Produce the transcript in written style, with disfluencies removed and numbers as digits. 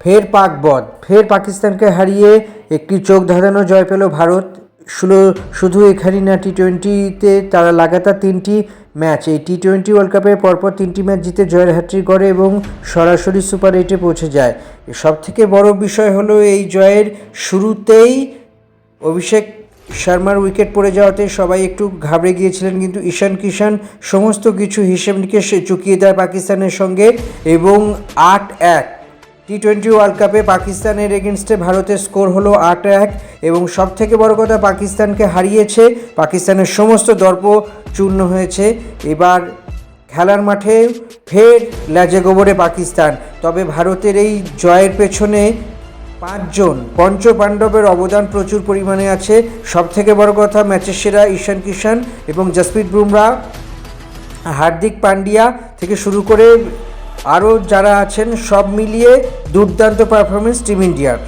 ফের পাকিস্তানকে হারিয়ে একটি চোখ ধাঁধানো জয় পেল ভারত। শুধু এখানেই না, টি-20তে তারা লাগাতার 3টি ম্যাচ, এই টি-20 ওয়ার্ল্ড কাপে পরপর 3টি ম্যাচ জিতে জয়ের হ্যাট্রিক করে এবং সরাসরি সুপার 8-এ পৌঁছে যায়। সবথেকে বড় বিষয় হলো এই জয়ের শুরুতেই অভিষেক শর্মার উইকেট পড়ে যাওয়াতে সবাই একটু ঘাবড়ে গিয়েছিলেন, কিন্তু ঈশান কিষান সমস্ত কিছু হিসেব নিকেশ চুকিয়ে দেয় পাকিস্তানের সঙ্গে এবং 8-1 টি-20 ওয়ার্ল্ড কাপে পাকিস্তানের এগেনস্টে ভারতের স্কোর হলো 8-1 এবং সবথেকে বড় কথা পাকিস্তানকে হারিয়েছে, পাকিস্তানের সমস্ত দর্প চূর্ণ হয়েছে। এবার খেলার মাঠে ফের ল্যাজে গোবরে পাকিস্তান। তবে ভারতের এই জয়ের পেছনে 5জন পঞ্চপাণ্ডবের অবদান প্রচুর পরিমাণে আছে। সবথেকে বড় কথা, ম্যাচের সেরা ঈশান কিষান এবং জসপ্রীত বুমরা, হার্দিক পান্ডিয়া থেকে শুরু করে আরও যারা আছেন, সব মিলিয়ে দুর্দান্ত পারফরমেন্স টিম ইন্ডিয়ার।